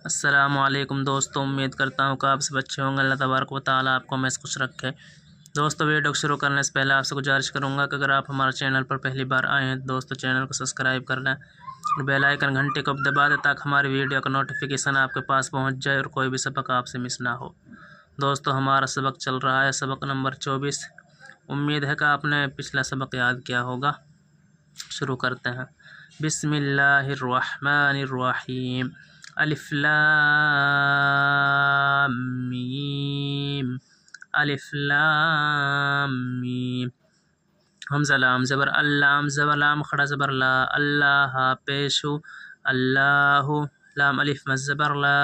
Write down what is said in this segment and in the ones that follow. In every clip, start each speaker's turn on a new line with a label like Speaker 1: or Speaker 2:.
Speaker 1: السلام علیکم دوستوں، امید کرتا ہوں کہ آپ سب اچھے ہوں گے۔ اللہ تبارک و تعالیٰ آپ کو میں خوش رکھے۔ دوستوں، ویڈیو کو شروع کرنے سے پہلے آپ سے گزارش کروں گا کہ اگر آپ ہمارے چینل پر پہلی بار آئے ہیں تو دوستوں چینل کو سبسکرائب کر لیں اور بیل آئیکن گھنٹی کو دبا دیں تاکہ ہماری ویڈیو کا نوٹیفیکیشن آپ کے پاس پہنچ جائے اور کوئی بھی سبق آپ سے مس نہ ہو۔ دوستوں، ہمارا سبق چل رہا ہے سبق نمبر 24۔ امید ہے کہ آپ نے پچھلا سبق یاد کیا ہوگا۔ شروع کرتے ہیں۔ بسم اللہ الرحمن الرحیم۔ الف لام میم، الف لام میم۔ حمزہ لام زبر اللام، زبر لام کھڑا زبر لا، اللہ پیشو اللہ، لام الف مد زبر لا،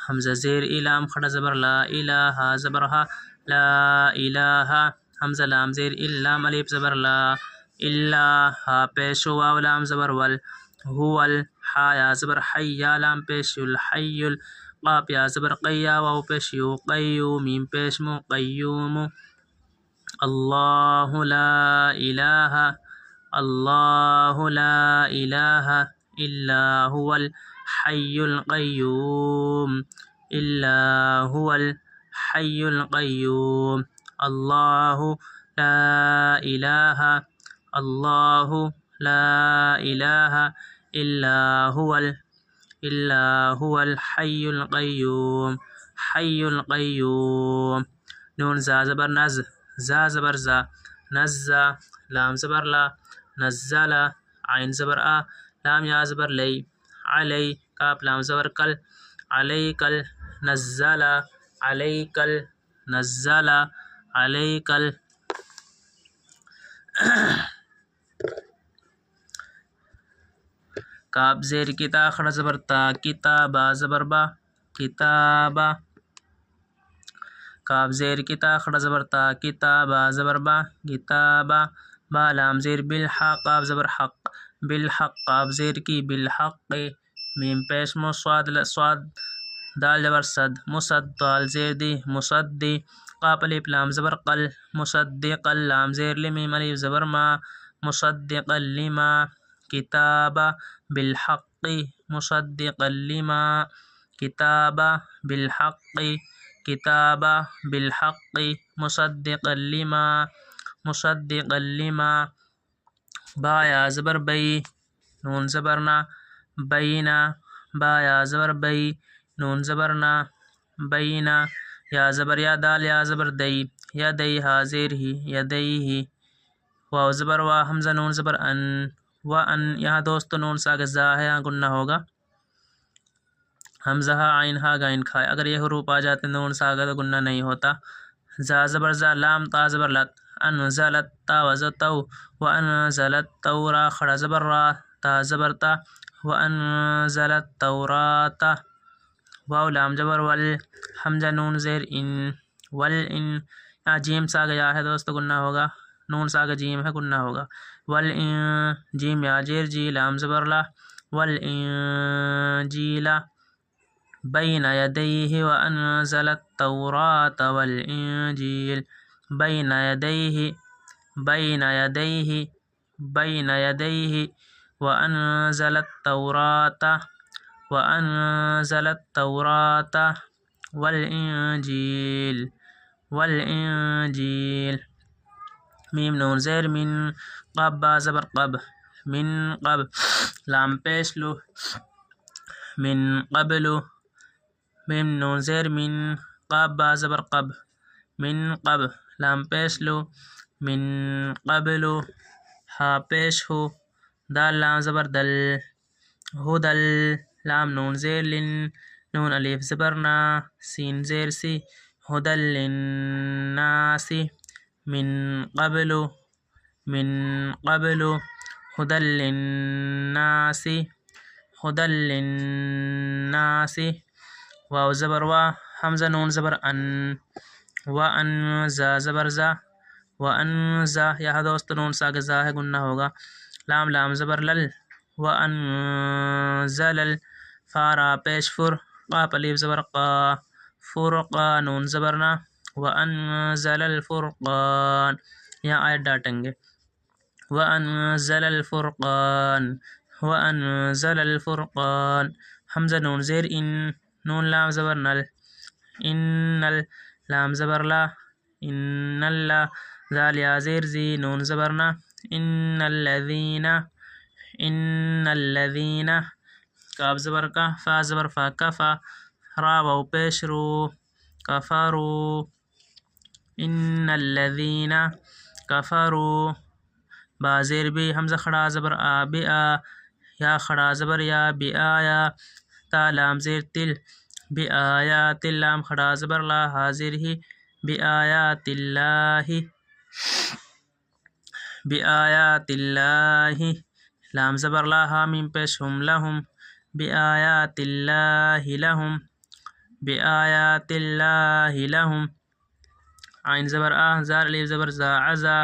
Speaker 1: حمزہ زیر لام کھڑا زبر لا، الہ زبر ہا، لا الہ، حمزہ لام زیر لام الف زبر لا، اللہ پیشو واو لام زبر ول، هو حا یا زبر حی یا لام پیش الحی، قاف یا زبر قیا واو پیش یو قیو، میم پیش مو قیوم، اللہ لا الہ، اللہ لا الہ الا هو الحی القیوم، الا هو الحی القیوم، اللہ لا الہ، اللہ لا الہ الا هو الحی القیوم، حی القیوم۔ نون زا زبر نز، زا زبر زا، نزا، لام زبر لا، نزل، عین زبر آ، لام یا زبر لی، علی، کاف لام زبر کل، علیکل، نزل، علیکل، نزل، علیکل۔ کاف زیر کتا کھڑا زبر تا، کتابا زبر با، کتابا، کاف زیر کتا کھڑا زبر تا، کتابا زبر با، کتابا، با لام زیر بالحق، قاف زبر حق، بالحق، قاف زیر کی بالحق، میم پیش مو صاد صاد، دال زبر صد، مصد، دال زیر دی مصدی، قاف الف لام زبر قل، مصدق، لام زیر لی میم الف زبر ما، مصدقا لما، کتابا بالحق، مصدقا لما، کتابا بالحق، کتابا بالحق، مصدقا لما، مصدقا لما۔ با یا زبر بی، نون زبرنا، بینا، با یا زبر بی، نون زبرنا، بینا، یا زبر یا دال یا زبر دی، یا دی حاضر ہی، یا دی ہی، واو زبر وا، حمزہ نون زبر ان، و ان، یہاں دوستو نون ساگ زا ہے، یہاں گنہ ہوگا، حمزہ عین ہا گائن کھائے، اگر یہ حروف آ جاتے نون ساگا تو گنہ نہیں ہوتا۔ زا زبر زا، لام تا زبر لت، انزلت، تا وزتو، وانزلت تورا کھڑا زبر را، تا زبر تا، وانزلت توراتا، واو لام زبر ول، حمزہ نون زیر ان، ول ان، یہاں جیم ساگ یا ہے دوستو گنہ ہوگا، نون ساگ جیم ہے گنہ ہوگا، ول ان، جیم یا جیر جی، لام زبر لا، ول انجیلا، بین یدیہ وانزل التوراۃ والانجیل، بین یدیہ، بین یدیہ، بین یدیہ، وانزل التوراۃ، وانزل التوراۃ والانجیل، والانجیل، میم نون زیر من، قب با زبر قب، من قب، لام پیش لو، من قبل، میم نون زیر من، قاب با زبر قب، من قب، لام پیش لو، من قبل، ہا پیش ہو، دال لام زبر دل، ہدل، لام نون زیر لن، نون الف زبر نا، سین زیر سی، ہدل للناس، من قبل، من قبل، ہدل للناس، ہدل للناس، واو زبر وا، حمزہ نون زبر ان، و ان، زا زبر زا، و ان زا، یہاں دوست نون ساگ زا ہے گنہ ہوگا، لام لام زبر لل، و ان زلل، فارا پیش فر، قاف الف زبر قا، فرقا، نون زبرنا، و ان زل الفرقان، یہاں آیت ڈانٹیں گے، و ان زل الفرقان، و ان زل الفرقان، حمزہ نون زیر ان، نون لام زبر نل إنل لام زبر لا إن الله ذال يا زير زي نون زبرنا إن الذين کاف زبر کا فا زبر فا کفا را واو پیش رو کفروا إن الذين كفروا با زیر بی حمزہ کھڑا زبر آ بیا یا کھڑا زبر یا بآیا تا لام زیر تل بآیات لام کھڑا زبر لا حاضر ہی بآیات اللہ لام زبر لا ہا میم پیش ہم لہم بآیات اللہ لہم بآیات اللہ لہم عین زبر آ زار الف زبر زا عزا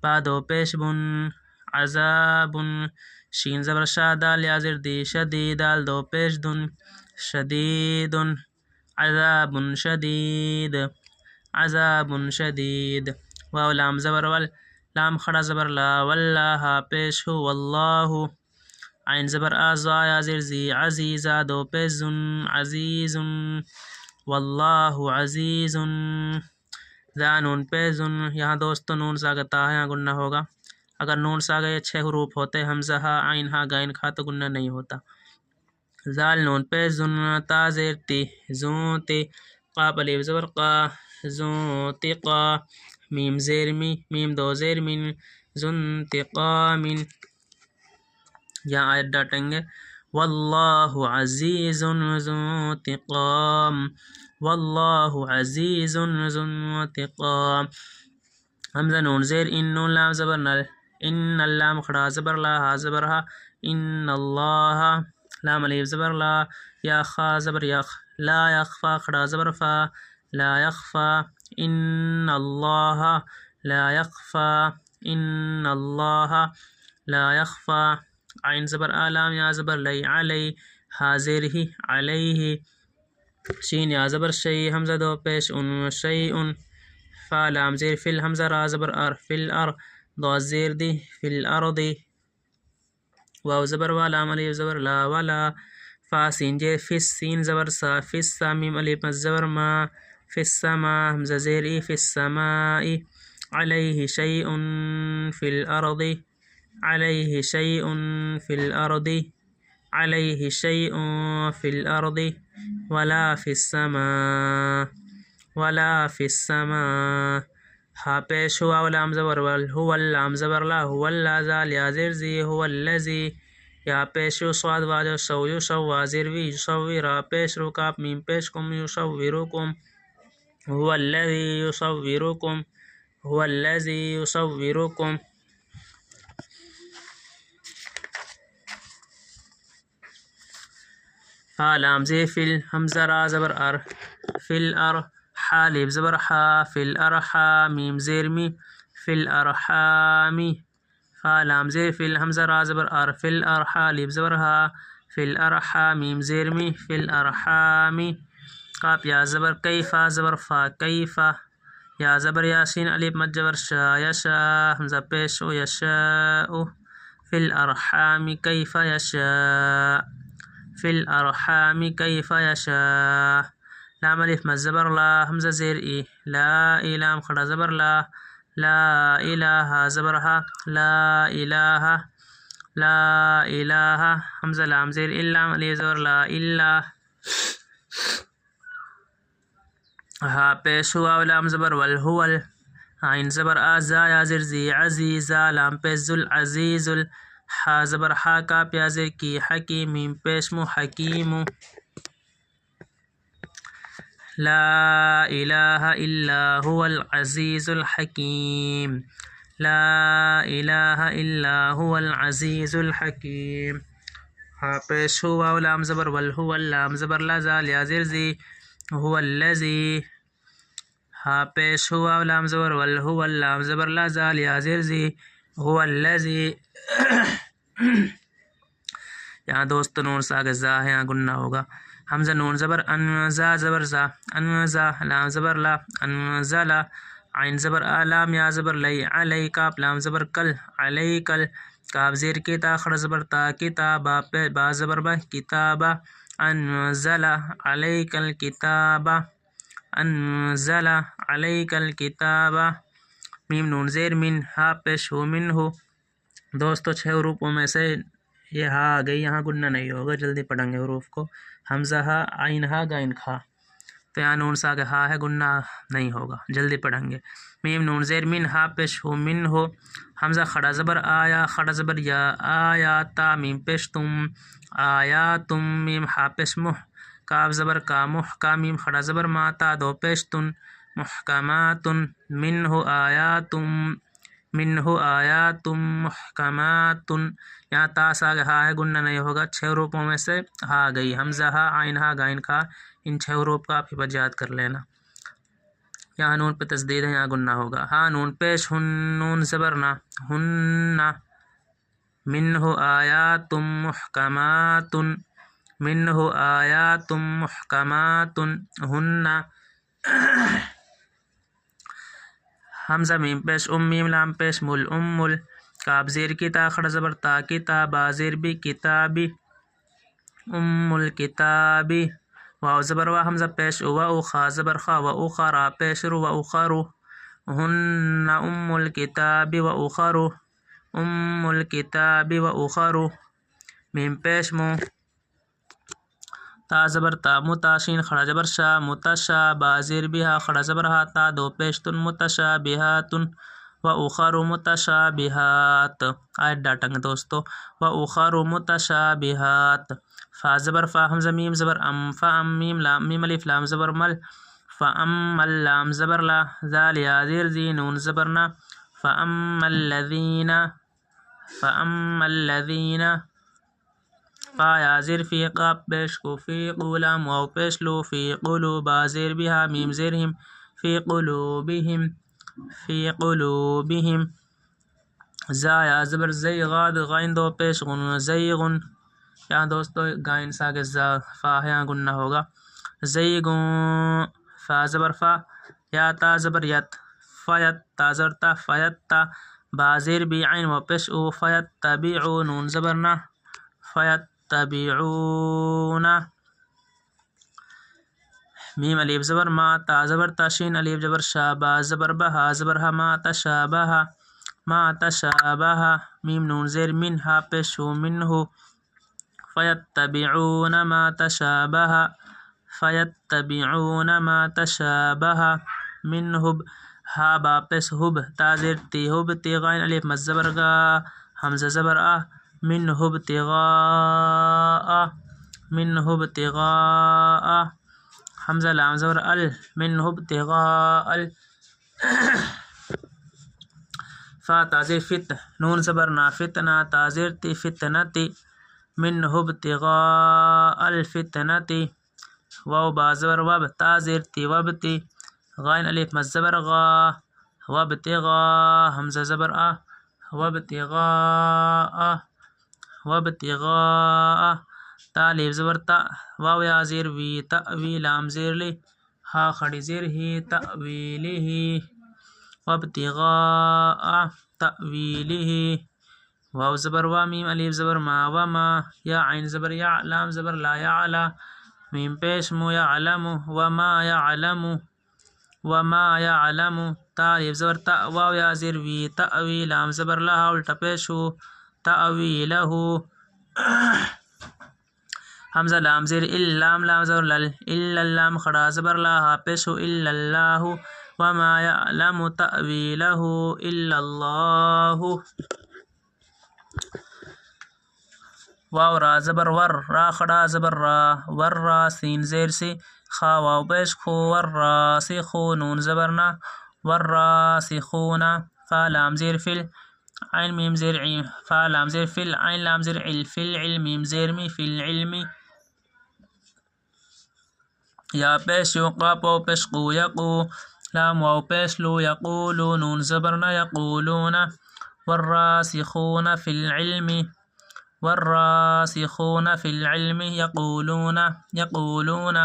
Speaker 1: با دو پیش بن عذاب شین زبر شا دال یا زر دی شدید دال دو پیش دن شدید عذاب شدید عذاب شدید واو لام زبر ول لام کھڑا زبر لا واللہ پیش ہو واللہ عین زبر آ زا یا زر زی عزیزا دو پیش زن عزیز واللہ عزیز ذا نون پہ زن یہاں دوستو نون ساگتا ہے یہاں گنہ ہوگا اگر نون ساگے یہ 6 حروف ہوتے حمزہ ہا عین ہا غین کھا تو گنہ نہیں ہوتا ذال نون پہ زن تا زیر تی زون تی قاف الف زبر قا زون تی قا میم زیر می میم دو زیر من زن تی قا من یہاں آیت ڈاٹیں گے واللہ عزیز ذو انتقام واللہ عزیز ذو انتقام حمزہ نون زیر ان نون لام زبر نل ان اللام کھڑا زبر لا ہا زبر ہا ان اللہ لام الف زبر لا یا خا زبر یخ لا یخفا کھڑا زبر فا لا یخفا ان اللہ لا یخفا ان اللہ لا یخفا عین زبر آلام یا زبر لی علی حاضر ہی علیہ شین یا زبر شی حمزہ دو پیش ان شیء فا لام زیر فل حمزہ را زبر ار فل ار دو زیر دی فل ارض واو زبر وا لام الف زبر لا ولا فا سین جیر فس سین زبر سا فس سا میم الف مد زبر ما فی السماء حمزہ زیر ای فی السماء علیہ شیء فی الارض علیہ شیء فی الارض علیہ شیء فی الارض ولا فی السماء ولا فی السماء ہا پیش ہوا لام زبر ول هو اللام زبر لا هو اللذال یا زیر زی هو الذی یا پیش رو صاد واجو شو یو شو وازر وی یصور پیش رو کاپ میم پیش کم یصورکم هو الذی یصورکم هو الذی یصورکم فا لام زی فل حمزہ را زبر ار فل ار حالب زبر حا فل ارحا میم زیر می فل ارحامی فا لام زیر فل حمزہ را زبر ار فل ارحا لب زبر ہا فل ارحا میم زیر می فل ارحامی قاف یا زبر کیفا زبر فا کیفا یا زبر یاسین الف مد زبر شا یشا حمزہ پیش ہو یشاء فی الارحام کیف یشاء فی الارحام کیف یشاء لام الف مد زبر لا حمزہ زیر ای لا لام کھڑا زبر لا لا الہ زبر ہا لا الہ لا الہ حمزہ لام زیر الا الف زبر لا الا ہا پیش ہوا لام زبر ول ہول عین زبر آزا یا زر زی عزیزا لام پیش ذل عزیز ہا زبر ہا کا پیازر کی حکیم میم پیش مو حکیم لا الہ الا هو العزیز الحکیم لا الہ الا هو العزیز الحکیم ہا پیش ہوا لام زبر ول هو لام زبر لا زال یا زر زی هو الذی ہا پیش ہوا لام زبر ول هو لام زبر لا زال یا زر زی هو الذی یہاں دوست نون ساگ زا ہے یہاں گنہ ہوگا حمزہ نون زبر انزا زبر زا انزا لام زبر لا انزلا عین زبر آلام یا زبر لی علی کاف لام زبر کل علی کل کاف زیر کتا خڑ زبر تا کتابا با زبر با کتابا انزل علیک الکتاب انزل علیک الکتاب میم نون زیر من ہا پیش ہو من ہو. دوستو 6 حروفوں میں سے یہ ہا آ گئی، یہاں گننا نہیں ہوگا، جلدی پڑھیں گے حروف کو. حمزہ ہا، عین ہا، غین کھا، تو یہاں نون سا ہا ہے، گننا نہیں ہوگا، جلدی پڑھیں گے. میم نون زیر من ہا پیش ہو من ہو. حمزہ کھڑا زبر آیا، کھڑا زبر یا، آیا تا میم پیش تم، آیا تم میم ہا پیش مح، کاف زبر کا، مح کا میم کھڑا زبر ما، تا دو پیش تن، محکماتن من ہو آیاتم، من ہو آیاتم محکماتن. یہاں تا سا ہا ہے، گننا نہیں ہوگا، 6 حروفوں میں سے ہا آ گئی. حمزہ ہا، عین ہا، غین کھا، ان 6 حروف کا آپ حفظ یاد کر لینا. یہاں نون پہ تشدید ہے، یہاں گننا ہوگا. ہاں نون پیش ہن، نون زبر نا، ہن منہ آیات محکمات، منہ آیات محکمات ہن. حمزہ میم پیش میم لام پیش مل مل. کاف زیر کی تا، کھڑا زبر تا کی تا، با زیر بھی کتابی، الکتابی. واو زبر وا، حمزہ پیش و خا زبر خا، و اخرى پیش رو، و اخرو. ہن الکتاب و اخرو، الکتاب و اخرو. میم پیش مو، تا زبر تا، متاشین کھڑا زبر شا، متشا، با زیر بها، کھڑا زبر ہا، تا دو پیش تن، متشابہات و اخر متشابہات. آیت ڈاٹیں گے دوستو. و اخر متشابہات. فا زبر فا، حمزہ میم زبر ام، فام میم لام میم الف لام زبر مل، فام اللام زبر لا، ذال یا زیر زی، نون زبر نا، فام الذین، فام الذین. فا یا زیر فی، قاف پیش کو، فی قولام، واو پیش لو، فی قلو، با زیر بها، میم زیر ہم، فی قلوبہم، فی قلوبہم. زا یا زبر زی، غاد غین دو پیش غن، زیغن. یہاں دوستو غین سا کے زا فا ہے، یہاں گننا ہوگا. زیغن. فا زبر فا، یا تا زبر یت، فیت، تا زبر تا، فیت تا، با زیر بی، عین و پیش او، فیت تبیعو، نون زبر نا، فیت تبعون. میم الف زبر ما، تا زبر تشین، الف زبر شا، با زبر بها، زبر ها، ما تشابه، ما تشابه. میم نون زیر من ہا پیش ہو من ہو، فیتبعون ما تشابه، فیتبعون ما تشابه منه. ہا با پیش ہب، تا زیر تی، ہب تی، غین الف مز زبر گا، حمزہ زبر آ، منه ابتغاء، منه ابتغاء. حمزہ لام زبر ال، منه ابتغاء ال. فا تازیر فت، نون زبر نا، فتنا، تازیر تی، فتنتی، منه ابتغاء الفتنتی. واو با زبر وب، تازیر تی، وبتی، غین الف مز زبر غا، وابتغاء، حمزہ زبر آ، وابتغاء، وابتغاء. تا لیف زبر تا، واو یا زیر وی، تأوی، لام زیر لی، ہا کھڑی زیر ہی، تأویلہ، وابتغاء تأویلہ. واو زبر وا، میم الف زبر ما، وما، یا عین زبر یا، لام زبر لا، یعلا، میم پیش مو، یعلم، وما یعلم، وما یعلم. تا لیف زبر تا، واو یا زیر وی، تأوی، لام زبر لا، الٹا پیش ہو، تأویلہ. حمزہ لام زیر ال، لام لام زبر لل، الا اللام کھڑا زبر لا، ہا پیش ہو، الا اللہ، وما یعلم تأویلہ الا اللہ. واو را زبر ور، را کھڑا زبر را، ور را، سین زیر سی، خا واو پیش کھو، ور را سی خو، نون زبر نا، ور را سی خونا. فا لام زیر فل، عین میم زیر عین، فا لام زیر فل، عین لام زیر عل، فل علم، میم زیر می، فل علمی. یا پیش یو، قاف واو پیش قو، یقو، لام واو پیش لو، یقولو، نون زبر نا، یقولون. والراسخون في العلم، والراسخون في العلم يقولون، يقولون.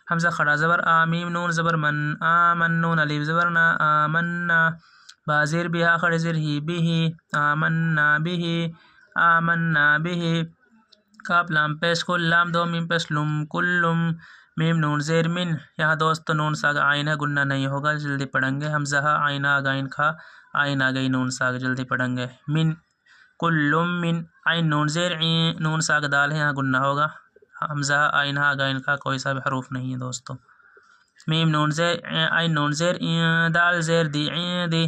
Speaker 1: حمزہ کھڑا زبر آ، میم نون زبر من، آمن، نون الف زبر نا، آمنا، با زیر بها، کھڑے زیر ہی، به، آمنا به، آمنا به. کاف لام پیش کل لام دو میم پیش لم کلم میم نون زیر من. یہاں دوستو نون ساگ آئین ہے گننا نہیں ہوگا جلدی پڑھیں گے. حمزہ آئین آگ آئین کھا آئین آ گئی نون ساگ جلدی پڑھیں گے. من کلم من عین نون زیر عین نون ساگ دال ہے یہاں گننا ہوگا. حمزہ آئین آگ آئین کھا کوئی سا بھی حروف نہیں ہے دوستو. میم نون زیر عین نون زیر دال زیر دی عین دی.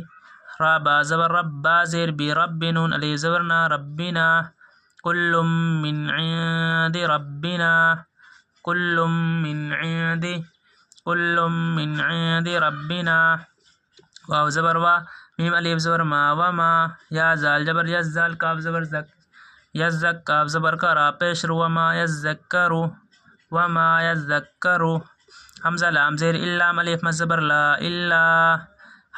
Speaker 1: را با زبر رب با زیر بی رب نون علی زبرنا ربنا. کل من عند ربنا کل من عند کل من عند ربنا. واو زبر وا میم الف زبر ما وما. یا زال جبر یز زال کاف زبر زک یزک کاف زبر کا را پیش رو وما یذکرو وما یذکرو. حمزہ لام زیر اللام الف مد زبر لا الا.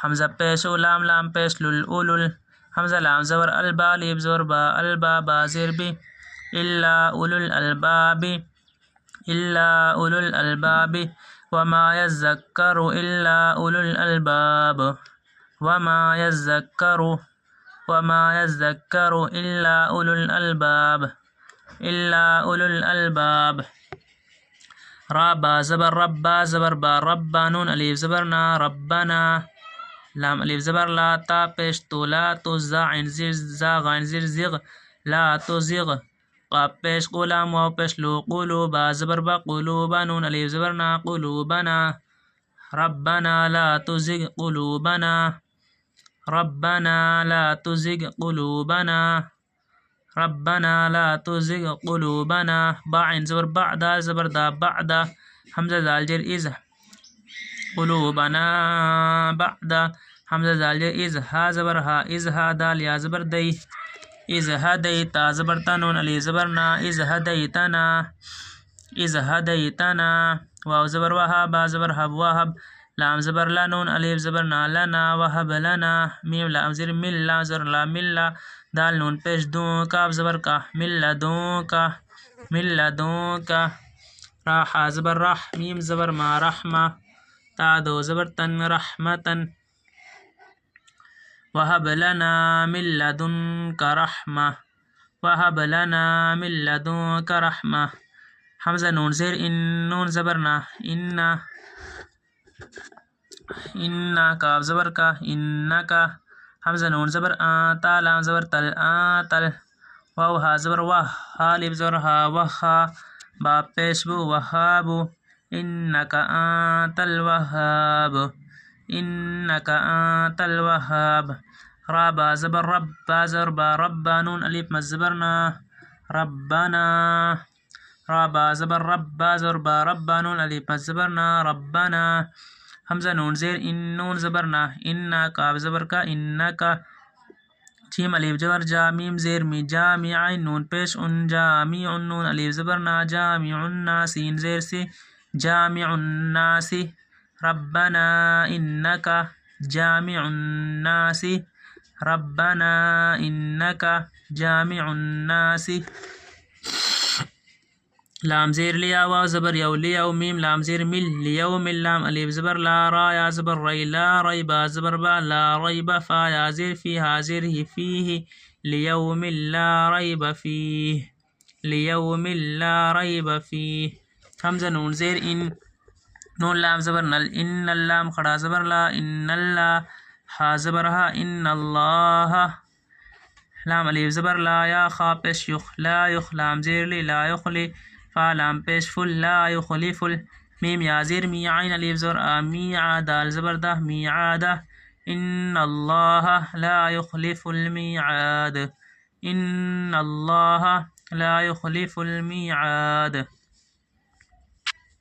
Speaker 1: حمزہ پیش لام لام پیش لل اولل. حمزہ لام زبر البا الف زبر با البا با زیر بی الا اولو الالباب الا اولو الالباب. وما یذکر الا اولو الالباب وما یذکر الا اولو الالباب الا اولو الالباب. را با زبر رب با زبر با ربا نون الف زبر نا ربنا. لام الف زبر لا تا پیش تو لا تو زا عین زیر زا غین زیر زغ لا تو زغ. قاف پیش قلام واو پیش لو قلو با زبر با قلوبا نون الف زبر نا قلوبنا. ربنا لا تزغ قلوبنا ربنا لا تزغ قلوبنا ربنا لا تزغ قلوبنا. با عین زبر بعد زبر دا بعد. حمزہ زال جر از قلوبنا بعد. حمزہ زال جر از ها زبر ها از ها دال یا زبر دی از هدیتا زبر تا نون علی زبر نا از هدیتنا از هدیتنا. واو زبر وها با زبر هب وهب. لام زبر لا نون الف زبر نا لنا وهب لنا. میم لام زیر مل لام زبر لا ملا دال نون پیش دون کاف زبر کا مل دون کا مل دون کا. راح زبر رح میم زبر ما رحمہ تا دو زبر تن رحمتن. وهب لنا من لدنك رحمة وهب لنا من لدنك رحمة. حمزہ نون زیر ان نون زبرنا انا انا کاف زبر کا انکا. حمزہ نون زبر تا لام زبر تل تل. واو ها زبر وح ها الف زبر ها وها با پیش بو وهابو انک انت الوهاب انک انت الوهاب. را با زبر رب با زبر با ربا نون الف مد زبرنا ربنا. را با زبر رب با زبر با ربا نون الف مد زبرنا ربنا. حمزہ نون زیر ان نون زبرنا انا کاف زبر کا انکا. جیم الف زبر جا میم زیر می جامع نون پیش ان جامع نون الف زبرنا جامع الناس سین زیر سی جامع الناس. ربنا انک جامع الناس ربنا انک جامع الناس. لام زیر لیا واو زبر یو لیو میم لام زیر مل لیوم. لام الف زبر لا را یا زبر ری لا ری با زبر با لا ریب فا یا زیر فی ها زیر ہی فیہ لیوم لا ریب فیہ لیوم لا ریب فیہ. حمزہ نون زیر ان نون لام زبر نل ان اللام کھڑا زبر لا ان اللہ ہا زبر ہا ان اللہ. لام الف زبر لا یا خا پیش یخ لا یخ لام زیر لی لا یخلی فا لام پیش فل لا یخلی فل. میم یا زیر می عین الف زبر میعاد دال زبر دا میعادہ. ان اللہ لا یخلف المیعاد ان اللہ لا یخلف المیعاد.